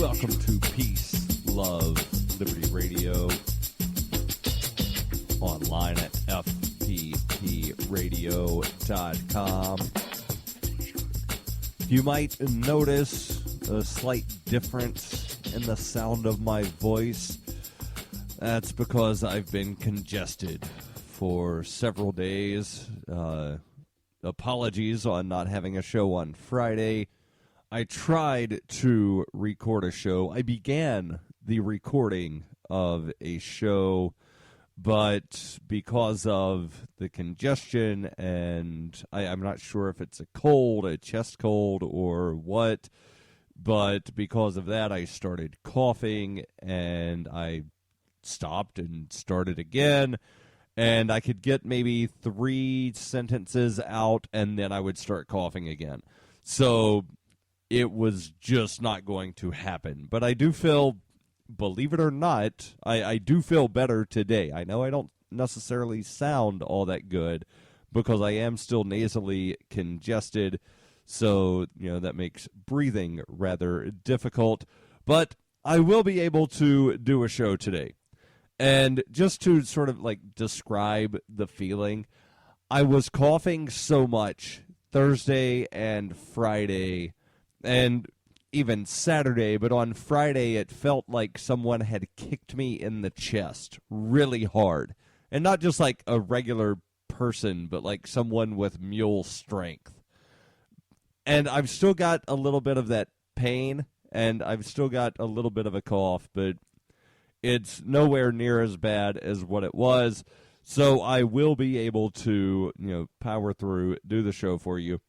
Welcome to Peace, Love, Liberty Radio, online at fppradio.com. You might notice a slight difference in the sound of my voice. That's because I've been congested for several days. Apologies on not having a show on Friday. I tried to record a show. I began the recording of a show, but because of the congestion, and I'm not sure if it's a cold, a chest cold, or what, but because of that, I started coughing, and I stopped and started again, and I could get maybe 3 sentences out, and then I would start coughing again. So it was just not going to happen. But I do feel, believe it or not, I do feel better today. I know I don't necessarily sound all that good because I am still nasally congested. So, that makes breathing rather difficult. But I will be able to do a show today. And just to sort of describe the feeling, I was coughing so much Thursday and Friday and even Saturday, but on Friday it felt like someone had kicked me in the chest really hard. And not just like a regular person, but like someone with mule strength. And I've still got a little bit of that pain, and I've still got a little bit of a cough, but it's nowhere near as bad as what it was. So I will be able to, power through, do the show for you.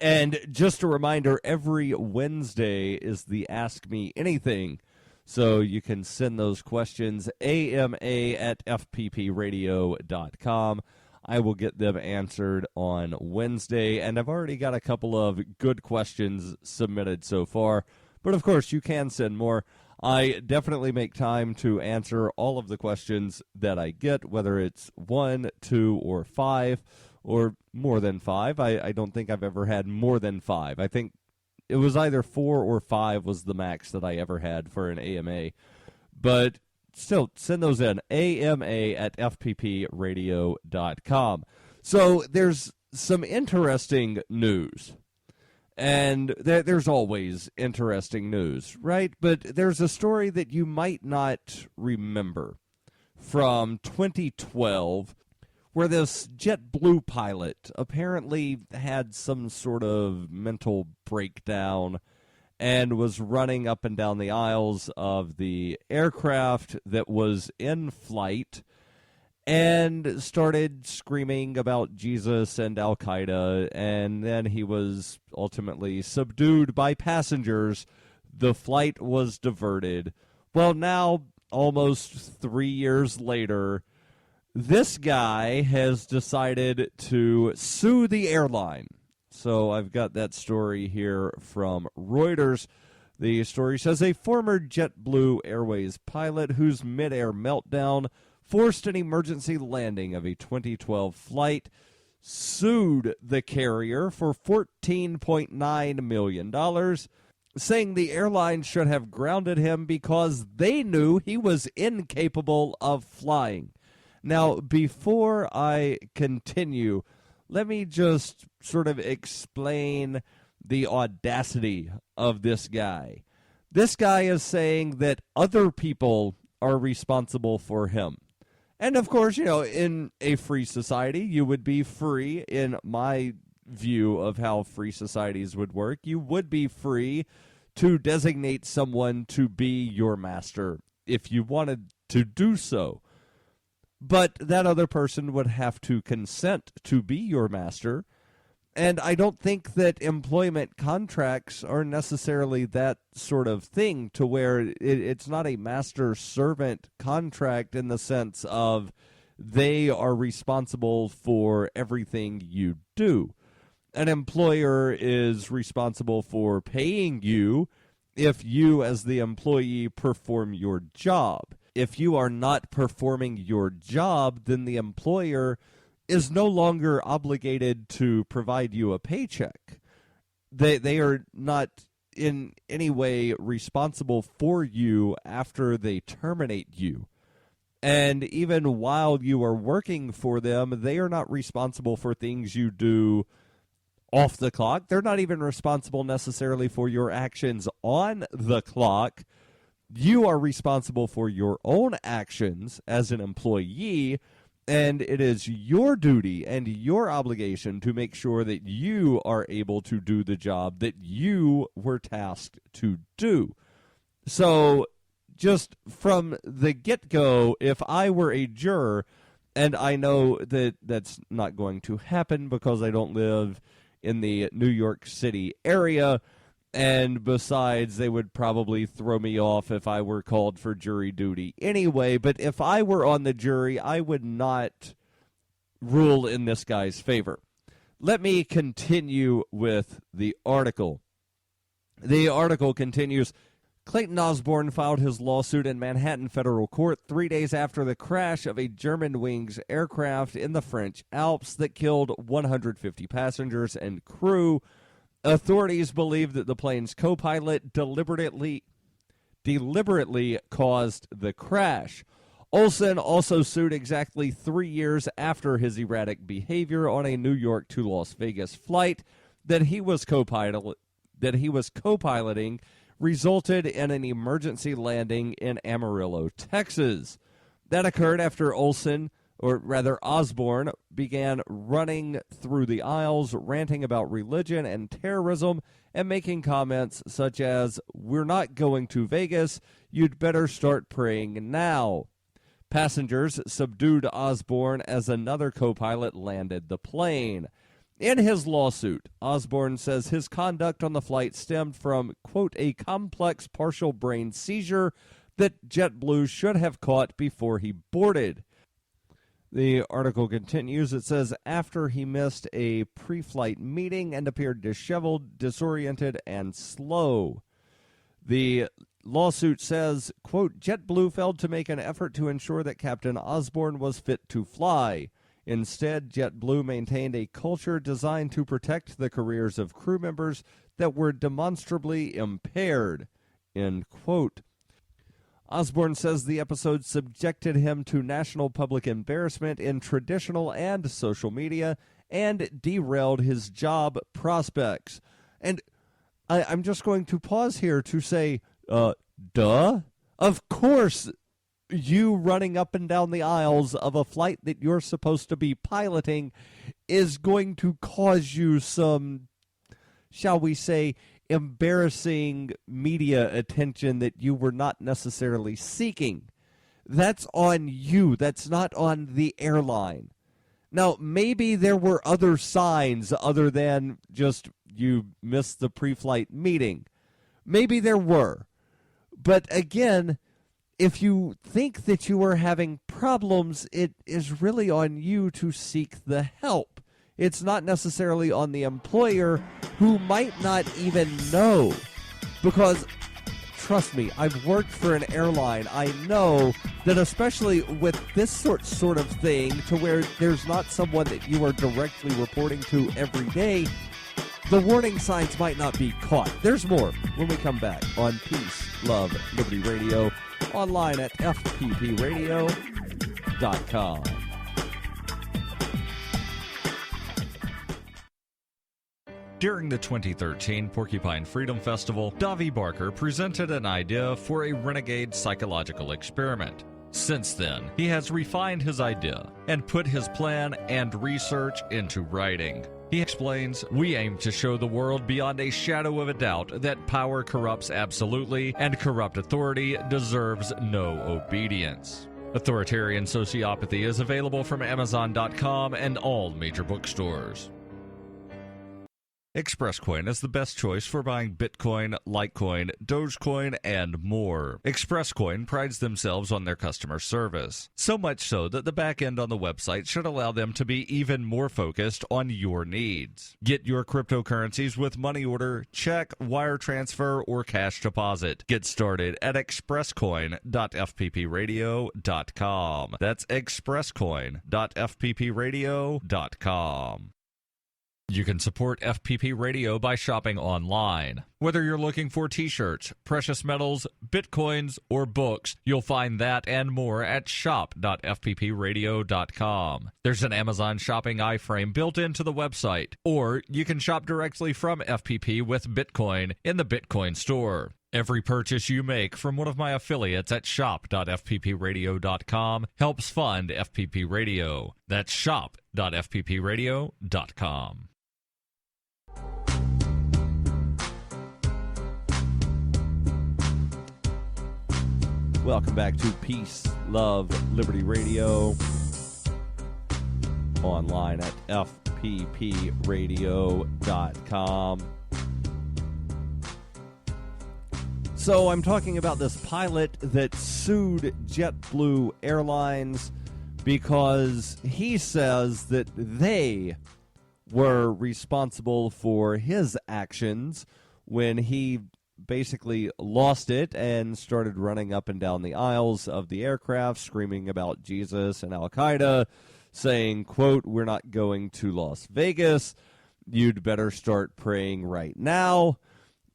And just a reminder, every Wednesday is the Ask Me Anything. So you can send those questions, ama@fppradio.com. I will get them answered on Wednesday. And I've already got a couple of good questions submitted so far. But, of course, you can send more. I definitely make time to answer all of the questions that I get, whether it's 1, 2, or 5. Or more than 5. I don't think I've ever had more than 5. I think it was either 4 or 5 was the max that I ever had for an AMA. But still, send those in. ama@fppradio.com. So there's some interesting news. And there's always interesting news, right? But there's a story that you might not remember from 2012 where this JetBlue pilot apparently had some sort of mental breakdown and was running up and down the aisles of the aircraft that was in flight and started screaming about Jesus and Al-Qaeda, and then he was ultimately subdued by passengers. The flight was diverted. Well, now, almost 3 years later, this guy has decided to sue the airline. So I've got that story here from Reuters. The story says a former JetBlue Airways pilot whose midair meltdown forced an emergency landing of a 2012 flight sued the carrier for $14.9 million, saying the airline should have grounded him because they knew he was incapable of flying. Now, before I continue, let me just sort of explain the audacity of this guy. This guy is saying that other people are responsible for him. And, of course, in a free society, you would be free, in my view of how free societies would work, you would be free to designate someone to be your master if you wanted to do so. But that other person would have to consent to be your master. And I don't think that employment contracts are necessarily that sort of thing to where it's not a master-servant contract in the sense of they are responsible for everything you do. An employer is responsible for paying you if you, as the employee, perform your job. If you are not performing your job, then the employer is no longer obligated to provide you a paycheck. They are not in any way responsible for you after they terminate you. And even while you are working for them, they are not responsible for things you do off the clock. They're not even responsible necessarily for your actions on the clock. You are responsible for your own actions as an employee, and it is your duty and your obligation to make sure that you are able to do the job that you were tasked to do. So just from the get-go, if I were a juror, and I know that that's not going to happen because I don't live in the New York City area, and besides, they would probably throw me off if I were called for jury duty anyway. But if I were on the jury, I would not rule in this guy's favor. Let me continue with the article. The article continues, Clayton Osborne filed his lawsuit in Manhattan federal court 3 days after the crash of a Germanwings aircraft in the French Alps that killed 150 passengers and crew. Authorities believe that the plane's co-pilot deliberately caused the crash. Olson also sued exactly 3 years after his erratic behavior on a New York to Las Vegas flight that he was co-piloting resulted in an emergency landing in Amarillo, Texas. That occurred after Osborne began running through the aisles, ranting about religion and terrorism, and making comments such as, "We're not going to Vegas, you'd better start praying now." Passengers subdued Osborne as another co-pilot landed the plane. In his lawsuit, Osborne says his conduct on the flight stemmed from, quote, a complex partial brain seizure that JetBlue should have caught before he boarded. The article continues. It says, after he missed a pre-flight meeting and appeared disheveled, disoriented, and slow. The lawsuit says, quote, JetBlue failed to make an effort to ensure that Captain Osborne was fit to fly. Instead, JetBlue maintained a culture designed to protect the careers of crew members that were demonstrably impaired, end quote. Osborne says the episode subjected him to national public embarrassment in traditional and social media and derailed his job prospects. And I'm just going to pause here to say, duh? Of course, you running up and down the aisles of a flight that you're supposed to be piloting is going to cause you some, shall we say, embarrassing media attention that you were not necessarily seeking. That's on you. That's not on the airline. Now, maybe there were other signs other than just you missed the pre-flight meeting. Maybe there were. But again, if you think that you are having problems, it is really on you to seek the help. It's not necessarily on the employer, who might not even know. Because, trust me, I've worked for an airline. I know that especially with this sort of thing, to where there's not someone that you are directly reporting to every day, the warning signs might not be caught. There's more when we come back on Peace, Love, Liberty Radio, online at fppradio.com. During the 2013 Porcupine Freedom Festival, Davi Barker presented an idea for a renegade psychological experiment. Since then, he has refined his idea and put his plan and research into writing. He explains, we aim to show the world beyond a shadow of a doubt that power corrupts absolutely and corrupt authority deserves no obedience. Authoritarian Sociopathy is available from Amazon.com and all major bookstores. ExpressCoin is the best choice for buying Bitcoin, Litecoin, Dogecoin, and more. ExpressCoin prides themselves on their customer service, so much so that the back end on the website should allow them to be even more focused on your needs. Get your cryptocurrencies with money order, check, wire transfer, or cash deposit. Get started at expresscoin.fppradio.com. That's expresscoin.fppradio.com. You can support FPP Radio by shopping online. Whether you're looking for t-shirts, precious metals, bitcoins, or books, you'll find that and more at shop.fppradio.com. There's an Amazon shopping iframe built into the website, or you can shop directly from FPP with Bitcoin in the Bitcoin store. Every purchase you make from one of my affiliates at shop.fppradio.com helps fund FPP Radio. That's shop.fppradio.com. Welcome back to Peace, Love, Liberty Radio, online at fppradio.com. So I'm talking about this pilot that sued JetBlue Airlines because he says that they were responsible for his actions when he basically lost it and started running up and down the aisles of the aircraft, screaming about Jesus and Al-Qaeda, saying, quote, "We're not going to Las Vegas. You'd better start praying right now."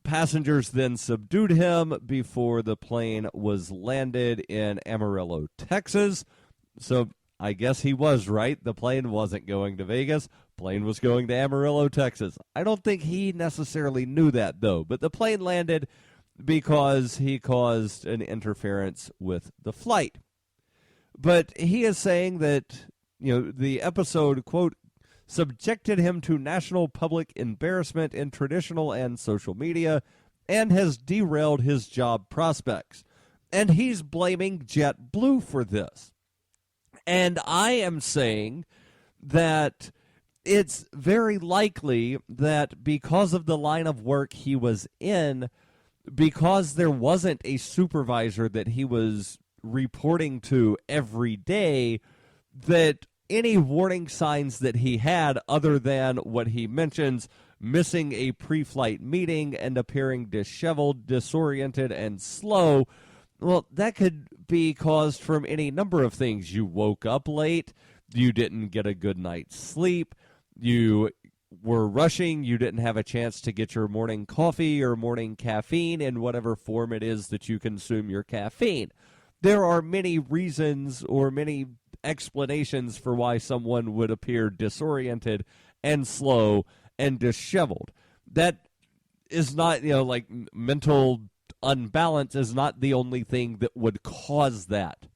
Passengers then subdued him before the plane was landed in Amarillo, Texas. So I guess he was right. The plane wasn't going to Vegas. Plane was going to Amarillo, Texas. I don't think he necessarily knew that, though. But the plane landed because he caused an interference with the flight. But he is saying that, the episode, quote, subjected him to national public embarrassment in traditional and social media and has derailed his job prospects. And he's blaming JetBlue for this. And I am saying that it's very likely that because of the line of work he was in, because there wasn't a supervisor that he was reporting to every day, that any warning signs that he had, other than what he mentions, missing a pre-flight meeting and appearing disheveled, disoriented, and slow, well, that could be caused from any number of things. You woke up late, you didn't get a good night's sleep, you were rushing, you didn't have a chance to get your morning coffee or morning caffeine in whatever form it is that you consume your caffeine. There are many reasons or many explanations for why someone would appear disoriented and slow and disheveled. That is not, like mental unbalance is not the only thing that would cause that.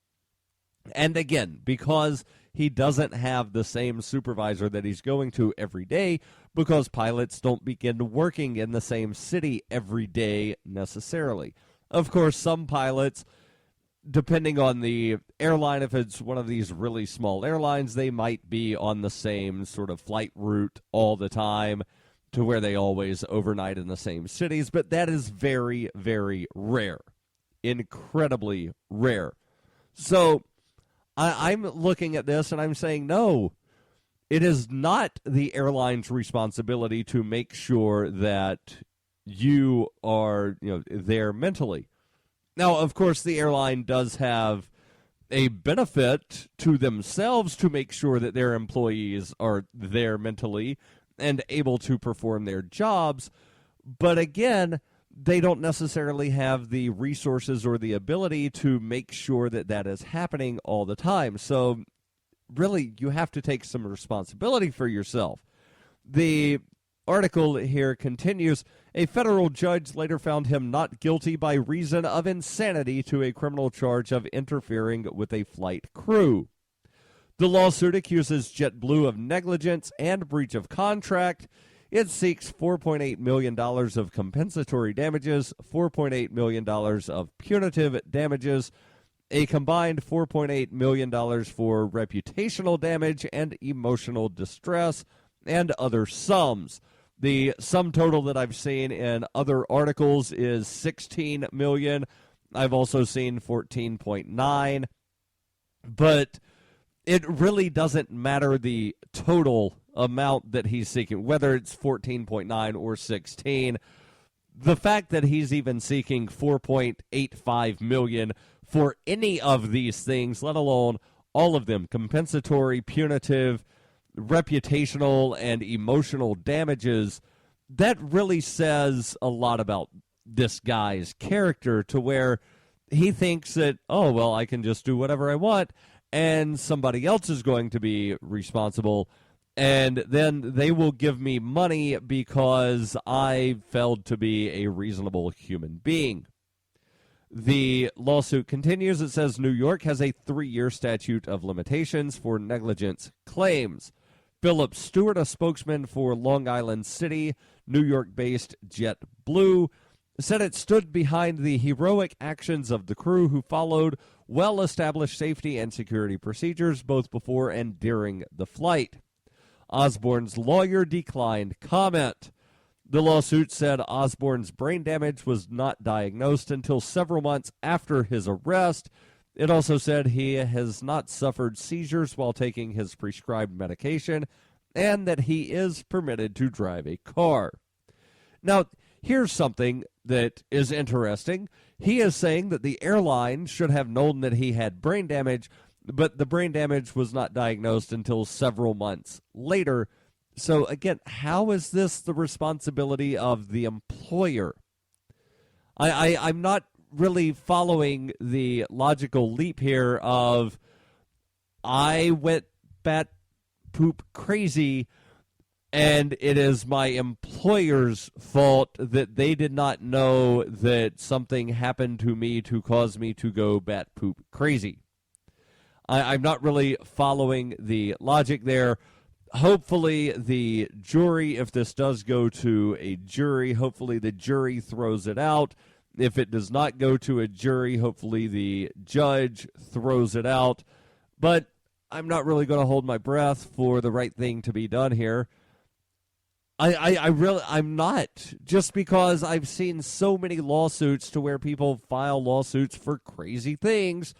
And again, because he doesn't have the same supervisor that he's going to every day, because pilots don't begin working in the same city every day necessarily. Of course, some pilots, depending on the airline, if it's one of these really small airlines, they might be on the same sort of flight route all the time to where they always overnight in the same cities, but that is very, very rare. Incredibly rare. So I'm looking at this and I'm saying, no, it is not the airline's responsibility to make sure that you are, there mentally. Now, of course, the airline does have a benefit to themselves to make sure that their employees are there mentally and able to perform their jobs. But again, they don't necessarily have the resources or the ability to make sure that that is happening all the time. So really, you have to take some responsibility for yourself. The article here continues. A federal judge later found him not guilty by reason of insanity to a criminal charge of interfering with a flight crew. The lawsuit accuses JetBlue of negligence and breach of contract. It seeks $4.8 million of compensatory damages, $4.8 million of punitive damages, a combined $4.8 million for reputational damage and emotional distress, and other sums. The sum total that I've seen in other articles is $16 million. I've also seen 14.9, but it really doesn't matter the total amount that he's seeking, whether it's 14.9 or 16. The fact that he's even seeking $4.85 million for any of these things, let alone all of them, compensatory, punitive, reputational and emotional damages, that really says a lot about this guy's character, to where he thinks that, oh, well, I can just do whatever I want and somebody else is going to be responsible, and then they will give me money because I failed to be a reasonable human being. The lawsuit continues. It says New York has a 3-year statute of limitations for negligence claims. Philip Stewart, a spokesman for Long Island City, New York-based JetBlue, said it stood behind the heroic actions of the crew who followed well-established safety and security procedures both before and during the flight. Osborne's lawyer declined comment. The lawsuit said Osborne's brain damage was not diagnosed until several months after his arrest. It also said he has not suffered seizures while taking his prescribed medication and that he is permitted to drive a car. Now, here's something that is interesting. He is saying that the airline should have known that he had brain damage, but the brain damage was not diagnosed until several months later. So, again, how is this the responsibility of the employer? I'm not really following the logical leap here of I went bat poop crazy and it is my employer's fault that they did not know that something happened to me to cause me to go bat poop crazy. I'm not really following the logic there. Hopefully the jury, if this does go to a jury, hopefully the jury throws it out. If it does not go to a jury, hopefully the judge throws it out. But I'm not really going to hold my breath for the right thing to be done here. I'm not, just because I've seen so many lawsuits to where people file lawsuits for crazy things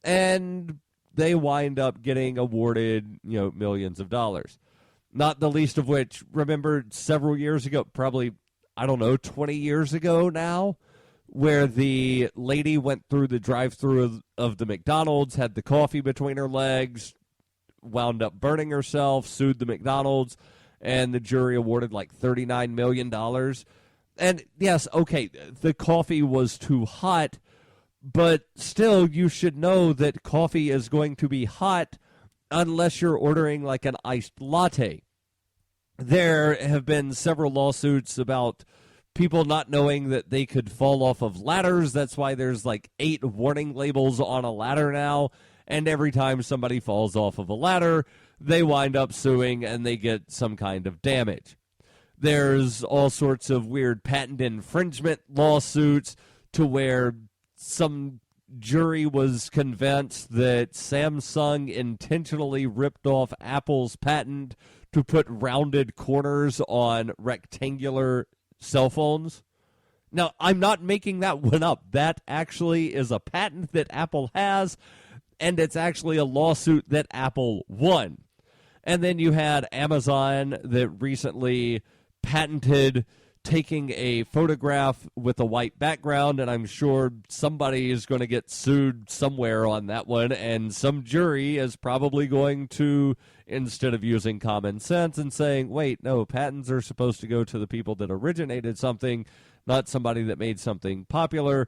and they wind up getting awarded, millions of dollars. Not the least of which, remember several years ago, probably, 20 years ago now, where the lady went through the drive-thru of the McDonald's, had the coffee between her legs, wound up burning herself, sued the McDonald's, and the jury awarded like $39 million. And yes, okay, the coffee was too hot, but still you should know that coffee is going to be hot unless you're ordering like an iced latte. There have been several lawsuits about people not knowing that they could fall off of ladders. That's why there's like 8 warning labels on a ladder now. And every time somebody falls off of a ladder, they wind up suing and they get some kind of damage. There's all sorts of weird patent infringement lawsuits to where some jury was convinced that Samsung intentionally ripped off Apple's patent to put rounded corners on rectangular cell phones. Now, I'm not making that one up. That actually is a patent that Apple has, and it's actually a lawsuit that Apple won. And then you had Amazon that recently patented taking a photograph with a white background, and I'm sure somebody is going to get sued somewhere on that one, and some jury is probably going to, instead of using common sense and saying, wait, no, patents are supposed to go to the people that originated something, not somebody that made something popular.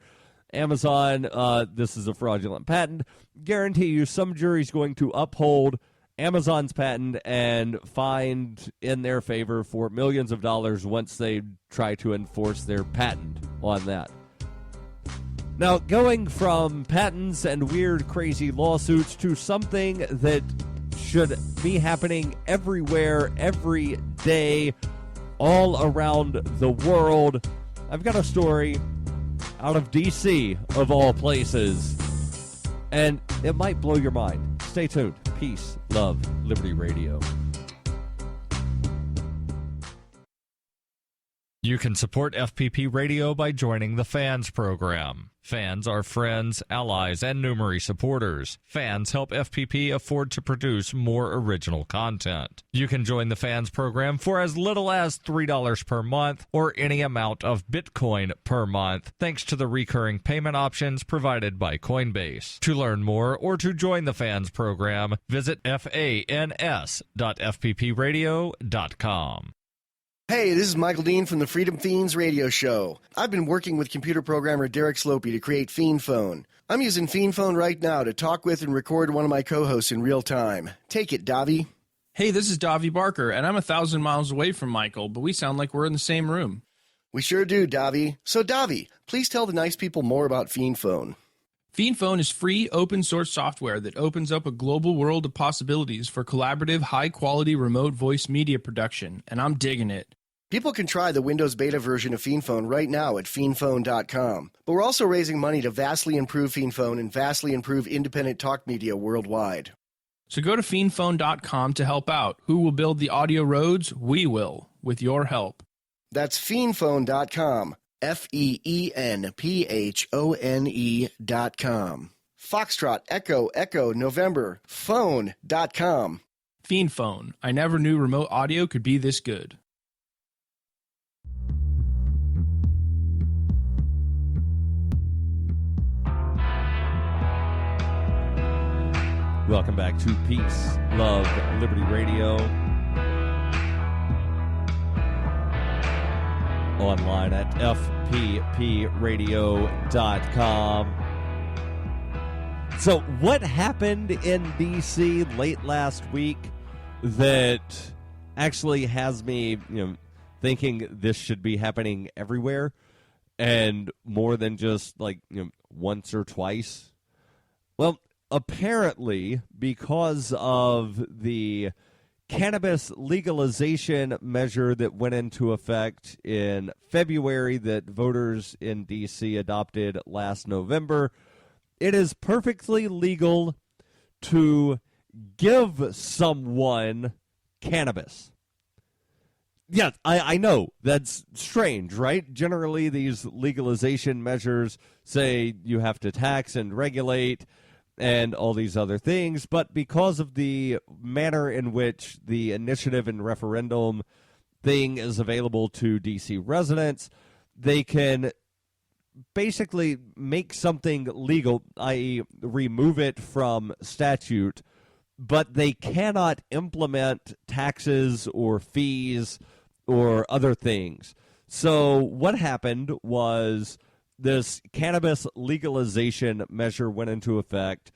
Amazon, this is a fraudulent patent. Guarantee you some jury's going to uphold Amazon's patent and find in their favor for millions of dollars once they try to enforce their patent on that. Now, going from patents and weird, crazy lawsuits to something that should be happening everywhere, every day, all around the world, I've got a story out of D.C., of all places, and it might blow your mind. Stay tuned. Peace, love, Liberty Radio. You can support FPP Radio by joining the Fans program. Fans are friends, allies, and Numery supporters. Fans help FPP afford to produce more original content. You can join the Fans program for as little as $3 per month or any amount of Bitcoin per month, thanks to the recurring payment options provided by Coinbase. To learn more or to join the Fans program, visit fans.fppradio.com. Hey, this is Michael Dean from the Freedom Fiends radio show. I've been working with computer programmer Derek Slopey to create Fiend Phone. I'm using Fiend Phone right now to talk with and record one of my co-hosts in real time. Take it, Davi. Hey, this is Davi Barker, and I'm 1,000 miles away from Michael, but we sound like we're in the same room. We sure do, Davi. So, Davi, please tell the nice people more about Fiend Phone. Fiend Phone is free, open-source software that opens up a global world of possibilities for collaborative, high-quality remote voice media production, and I'm digging it. People can try the Windows beta version of Fiend Phone right now at fiendphone.com. But we're also raising money to vastly improve Fiend Phone and vastly improve independent talk media worldwide. So go to fiendphone.com to help out. Who will build the audio roads? We will, with your help. That's fiendphone.com. FEENPHONE.com. Foxtrot, Echo, November, phone.com. Fiend Phone. I never knew remote audio could be this good. Welcome back to Peace, Love, Liberty Radio. Online at fppradio.com. So what happened in D.C. late last week that actually has me, thinking this should be happening everywhere and more than just once or twice? Well, apparently, because of the cannabis legalization measure that went into effect in February that voters in D.C. adopted last November, it is perfectly legal to give someone cannabis. Yes, I know. That's strange, right? Generally, these legalization measures say you have to tax and regulate and all these other things, but because of the manner in which the initiative and referendum thing is available to D.C. residents, they can basically make something legal, i.e. remove it from statute, but they cannot implement taxes or fees or other things. So what happened was this cannabis legalization measure went into effect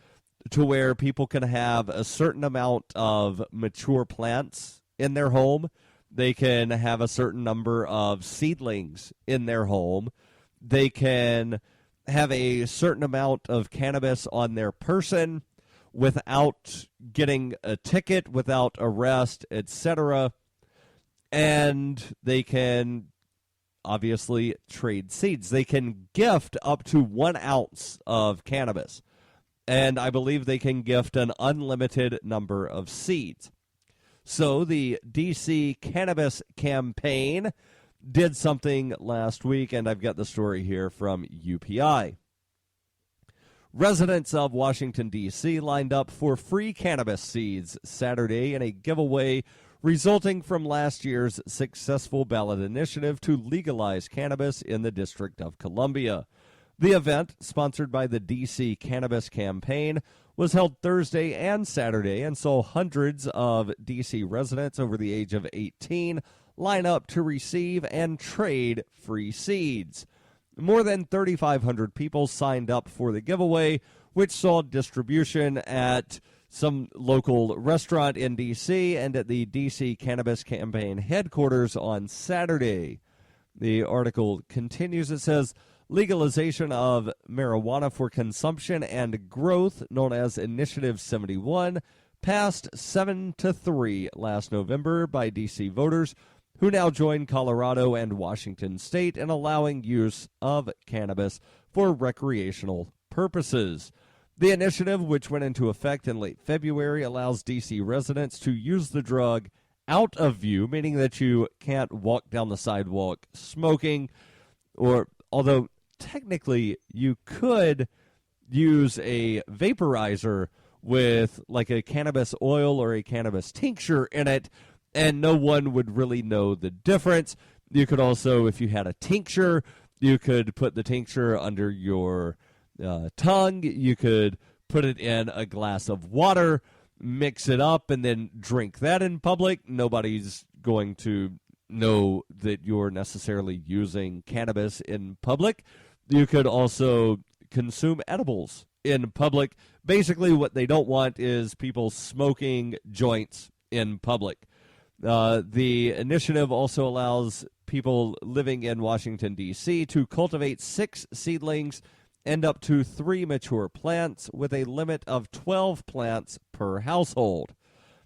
to where people can have a certain amount of mature plants in their home. They can have a certain number of seedlings in their home. They can have a certain amount of cannabis on their person without getting a ticket, without arrest, etc. And they can obviously trade seeds. They can gift up to 1 ounce of cannabis. And I believe they can gift an unlimited number of seeds. So the DC Cannabis Campaign did something last week, and I've got the story here from UPI. Residents of Washington, D.C. lined up for free cannabis seeds Saturday in a giveaway resulting from last year's successful ballot initiative to legalize cannabis in the District of Columbia. The event, sponsored by the D.C. Cannabis Campaign, was held Thursday and Saturday and saw hundreds of D.C. residents over the age of 18 line up to receive and trade free seeds. More than 3,500 people signed up for the giveaway, which saw distribution at some local restaurant in D.C. and at the D.C. Cannabis Campaign headquarters on Saturday. The article continues. It says, legalization of marijuana for consumption and growth, known as Initiative 71, passed 7-3 last November by D.C. voters, who now join Colorado and Washington State in allowing use of cannabis for recreational purposes. The initiative, which went into effect in late February, allows D.C. residents to use the drug out of view, meaning that you can't walk down the sidewalk smoking, or although technically you could use a vaporizer with like a cannabis oil or a cannabis tincture in it, and no one would really know the difference. You could also, if you had a tincture, you could put the tincture under your tongue. You could put it in a glass of water, mix it up, and then drink that in public. Nobody's going to know that you're necessarily using cannabis in public. You could also consume edibles in public. Basically, what they don't want is people smoking joints in public. The initiative also allows people living in Washington, D.C. to cultivate 6 seedlings and up to 3 mature plants with a limit of 12 plants per household.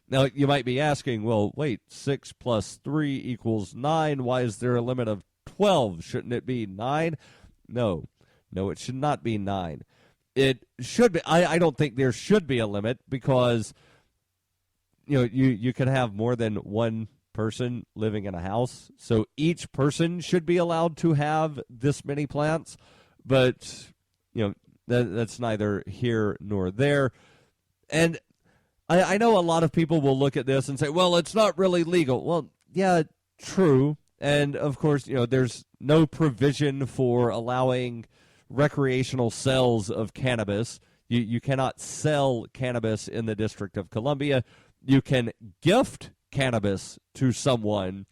Now, you might be asking, well, wait, 6 plus 3 equals 9. Why is there a limit of 12? Shouldn't it be 9? No, it should not be 9. It should be. I don't think there should be a limit because, you could have more than one person living in a house. So each person should be allowed to have this many plants. But, that's neither here nor there. And I know a lot of people will look at this and say, well, it's not really legal. Well, yeah, true. And, of course, there's no provision for allowing recreational sales of cannabis. You cannot sell cannabis in the District of Columbia. You can gift cannabis to someone.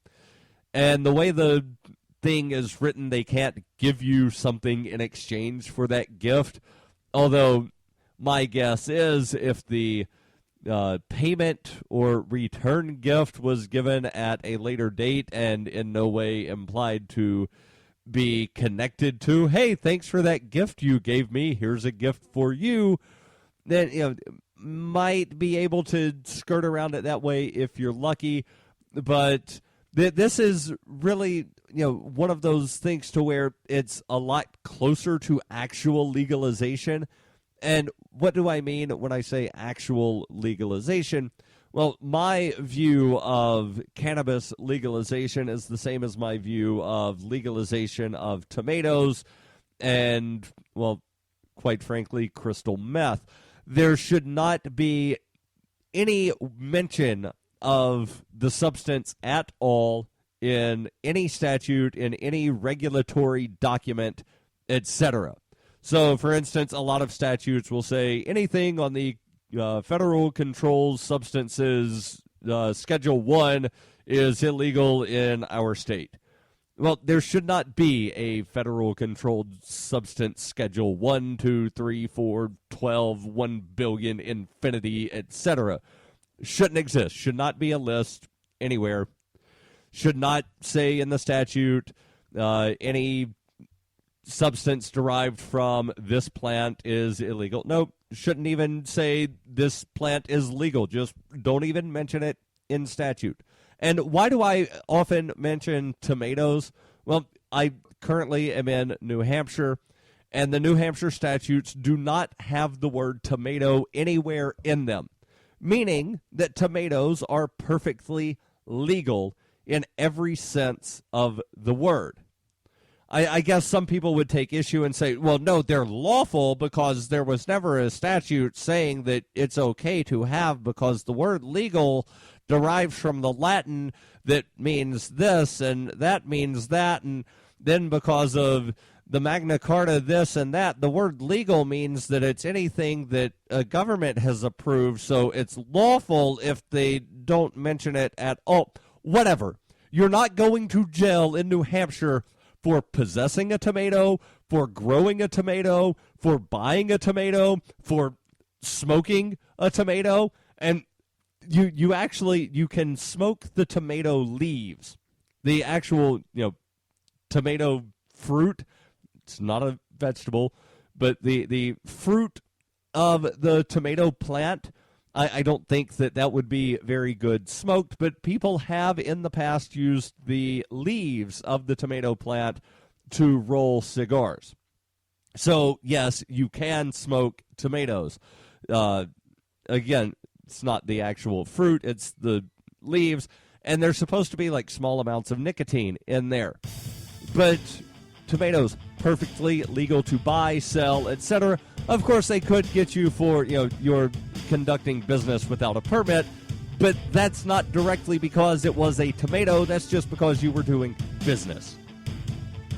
And the way the thing is written, they can't give you something in exchange for that gift. Although my guess is if the payment or return gift was given at a later date and in no way implied to be connected to, hey, thanks for that gift you gave me, here's a gift for you, then might be able to skirt around it that way if you're lucky. But this is really one of those things to where it's a lot closer to actual legalization. And what do I mean when I say actual legalization? Well, my view of cannabis legalization is the same as my view of legalization of tomatoes and, well, quite frankly, crystal meth. There should not be any mention of the substance at all in any statute, in any regulatory document, etc. So, for instance, a lot of statutes will say anything on the Federal Controlled Substances Schedule 1 is illegal in our state. Well, there should not be a Federal Controlled Substance Schedule 1, 2, 3, 4, 12, 1 billion, infinity, etc. Shouldn't exist. Should not be a list anywhere. Should not say in the statute any substance derived from this plant is illegal. No, shouldn't even say this plant is legal. Just don't even mention it in statute. And why do I often mention tomatoes? Well, I currently am in New Hampshire, and the New Hampshire statutes do not have the word tomato anywhere in them, meaning that tomatoes are perfectly legal in every sense of the word. I guess some people would take issue and say, well, no, they're lawful because there was never a statute saying that it's okay to have, because the word legal derives from the Latin that means this and that means that, and then because of the Magna Carta this and that, the word legal means that it's anything that a government has approved, so it's lawful if they don't mention it at all. Whatever. You're not going to jail in New Hampshire for possessing a tomato, for growing a tomato, for buying a tomato, for smoking a tomato. And you can smoke the tomato leaves, the actual tomato fruit. It's not a vegetable, but the fruit of the tomato plant. I don't think that would be very good smoked, but people have in the past used the leaves of the tomato plant to roll cigars. So, yes, you can smoke tomatoes. Again, it's not the actual fruit, it's the leaves. and there's supposed to be like small amounts of nicotine in there. But tomatoes, perfectly legal to buy, sell, etc. Of course, they could get you for, you're conducting business without a permit, but that's not directly because it was a tomato. That's just because you were doing business.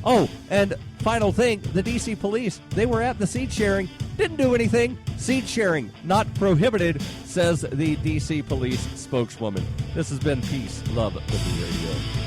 Oh, and final thing, the D.C. police, they were at the seed sharing, didn't do anything. Seed sharing, not prohibited, says the D.C. police spokeswoman. This has been Peace, Love, Liberty Radio.